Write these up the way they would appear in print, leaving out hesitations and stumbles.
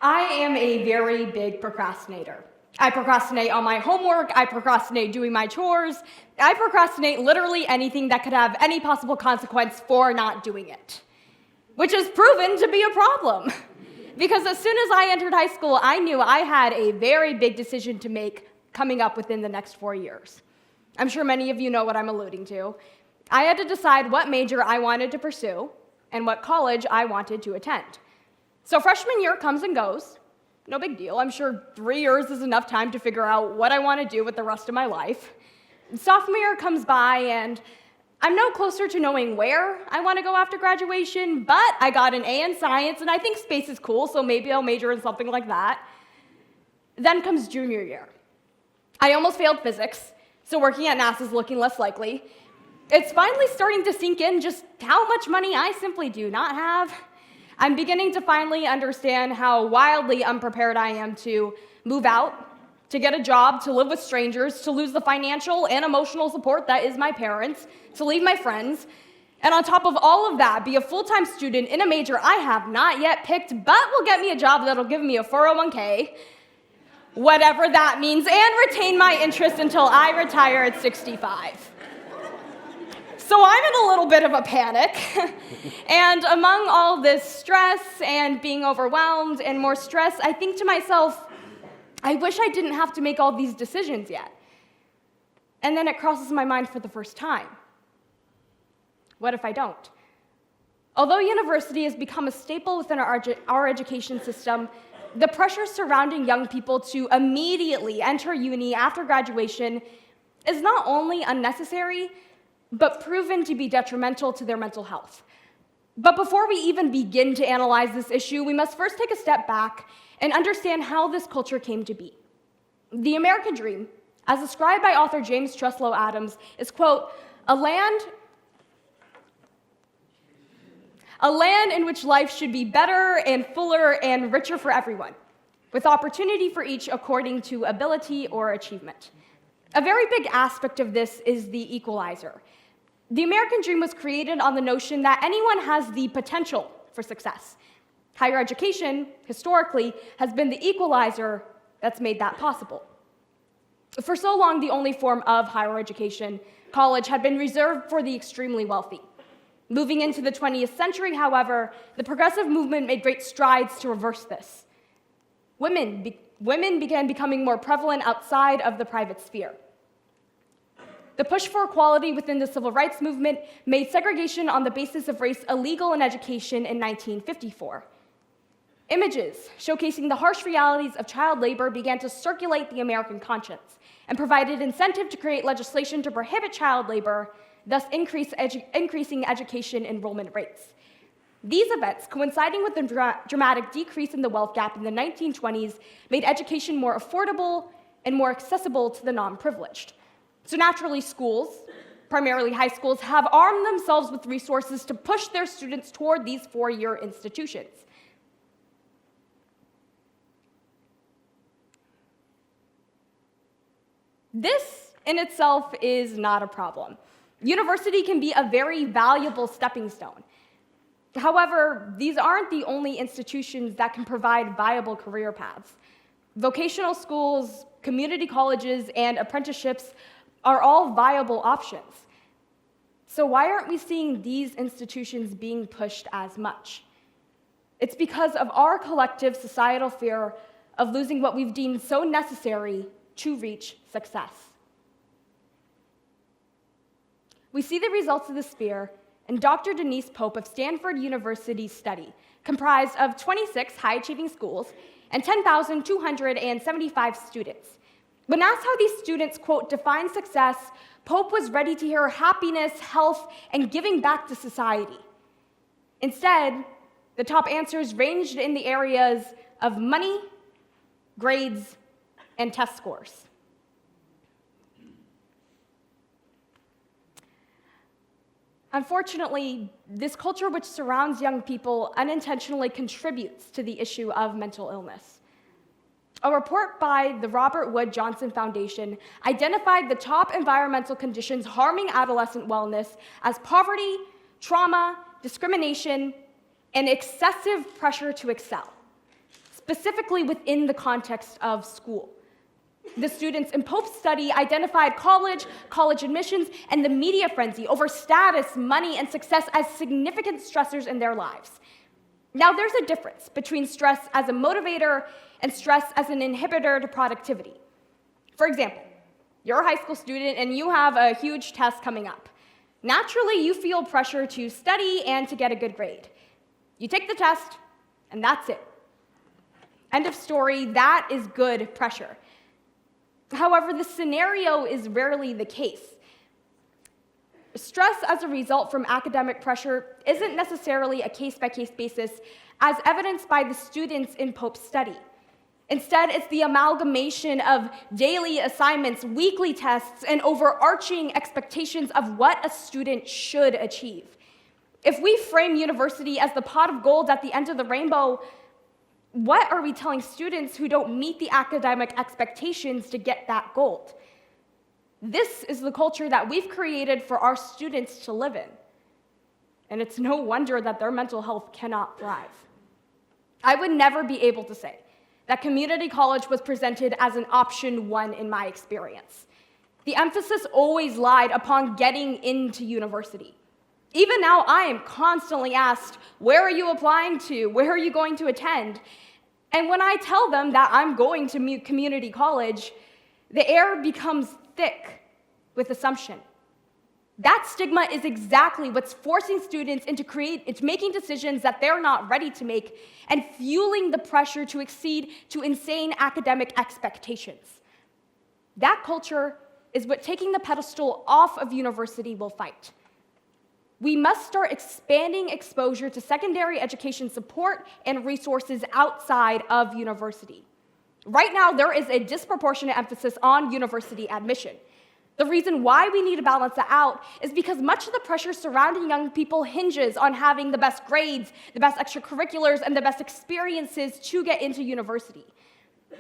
I am a very big procrastinator. I procrastinate on my homework, I procrastinate doing my chores, I procrastinate literally anything that could have any possible consequence for not doing it, which has proven to be a problem. Because as soon as I entered high school, I knew I had a very big decision to make coming up within the next 4 years. I'm sure many of you know what I'm alluding to. I had to decide what major I wanted to pursue and what college I wanted to attend. So freshman year comes and goes, no big deal. I'm sure 3 years is enough time to figure out what I want to do with the rest of my life. Sophomore year comes by and I'm no closer to knowing where I want to go after graduation, but I got an A in science and I think space is cool, so maybe I'll major in something like that. Then comes junior year. I almost failed physics, so working at NASA is looking less likely. It's finally starting to sink in just how much money I simply do not have. I'm beginning to finally understand how wildly unprepared I am to move out, to get a job, to live with strangers, to lose the financial and emotional support that is my parents, to leave my friends, and on top of all of that, be a full-time student in a major I have not yet picked, but will get me a job that'll give me a 401k, whatever that means, and retain my interest until I retire at 65. So I'm in a little bit of a panic, and among all this stress and being overwhelmed and more stress, I think to myself, I wish I didn't have to make all these decisions yet. And then it crosses my mind for the first time. What if I don't? Although university has become a staple within our education system, the pressure surrounding young people to immediately enter uni after graduation is not only unnecessary, but proven to be detrimental to their mental health. But before we even begin to analyze this issue, we must first take a step back and understand how this culture came to be. The American dream, as described by author James Truslow Adams, is, quote, a land in which life should be better and fuller and richer for everyone, with opportunity for each according to ability or achievement. A very big aspect of this is the equalizer. The American dream was created on the notion that anyone has the potential for success. Higher education, historically, has been the equalizer that's made that possible. For so long, the only form of higher education, college, had been reserved for the extremely wealthy. Moving into the 20th century, however, the progressive movement made great strides to reverse this. Women began becoming more prevalent outside of the private sphere. The push for equality within the civil rights movement made segregation on the basis of race illegal in education in 1954. Images showcasing the harsh realities of child labor began to circulate the American conscience and provided incentive to create legislation to prohibit child labor, thus increasing education enrollment rates. These events, coinciding with the dramatic decrease in the wealth gap in the 1920s, made education more affordable and more accessible to the non-privileged. So naturally, schools, primarily high schools, have armed themselves with resources to push their students toward these four-year institutions. This in itself is not a problem. University can be a very valuable stepping stone. However, these aren't the only institutions that can provide viable career paths. Vocational schools, community colleges, and apprenticeships are all viable options. So why aren't we seeing these institutions being pushed as much? It's because of our collective societal fear of losing what we've deemed so necessary to reach success. We see the results of this fear in Dr. Denise Pope of Stanford University's study, comprised of 26 high-achieving schools and 10,275 students. When asked how these students, quote, define success, Pope was ready to hear happiness, health, and giving back to society. Instead, the top answers ranged in the areas of money, grades, and test scores. Unfortunately, this culture which surrounds young people unintentionally contributes to the issue of mental illness. A report by the Robert Wood Johnson Foundation identified the top environmental conditions harming adolescent wellness as poverty, trauma, discrimination, and excessive pressure to excel. specifically within the context of school. The students in Pope's study identified college admissions, and the media frenzy over status, money, and success as significant stressors in their lives. Now, there's a difference between stress as a motivator and stress as an inhibitor to productivity. For example, you're a high school student and you have a huge test coming up. Naturally, you feel pressure to study and to get a good grade. You take the test, and that's it. End of story. That is good pressure. However, the scenario is rarely the case. Stress as a result from academic pressure isn't necessarily a case-by-case basis, as evidenced by the students in Pope's study. Instead, it's the amalgamation of daily assignments, weekly tests, and overarching expectations of what a student should achieve. If we frame university as the pot of gold at the end of the rainbow, what are we telling students who don't meet the academic expectations to get that gold? This is the culture that we've created for our students to live in. And it's no wonder that their mental health cannot thrive. I would never be able to say that community college was presented as an option one in my experience. The emphasis always lied upon getting into university. Even now, I am constantly asked, where are you applying to? Where are you going to attend? And when I tell them that I'm going to community college, the air becomes thick with assumption. That stigma is exactly what's forcing students into making decisions that they're not ready to make and fueling the pressure to exceed to insane academic expectations. That culture is what taking the pedestal off of university will fight. We must start expanding exposure to secondary education support and resources outside of university. Right now, there is a disproportionate emphasis on university admission. The reason why we need to balance that out is because much of the pressure surrounding young people hinges on having the best grades, the best extracurriculars, and the best experiences to get into university.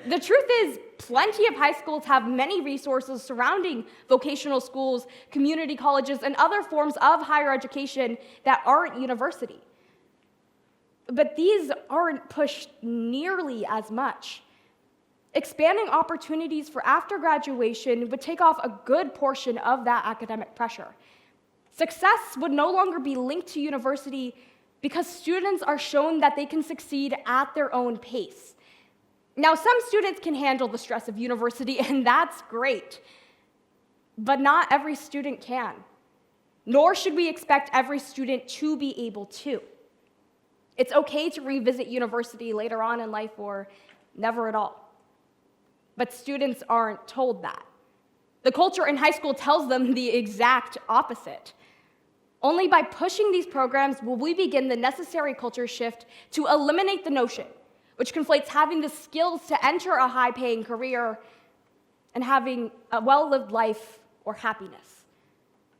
The truth is, plenty of high schools have many resources surrounding vocational schools, community colleges, and other forms of higher education that aren't university. But these aren't pushed nearly as much. Expanding opportunities for after graduation would take off a good portion of that academic pressure. Success would no longer be linked to university because students are shown that they can succeed at their own pace. Now, some students can handle the stress of university, and that's great. But not every student can. Nor should we expect every student to be able to. It's okay to revisit university later on in life or never at all. But students aren't told that. The culture in high school tells them the exact opposite. Only by pushing these programs will we begin the necessary culture shift to eliminate the notion, which conflates having the skills to enter a high-paying career and having a well-lived life or happiness.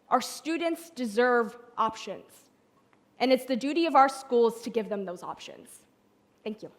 Our students deserve options, and it's the duty of our schools to give them those options. Thank you.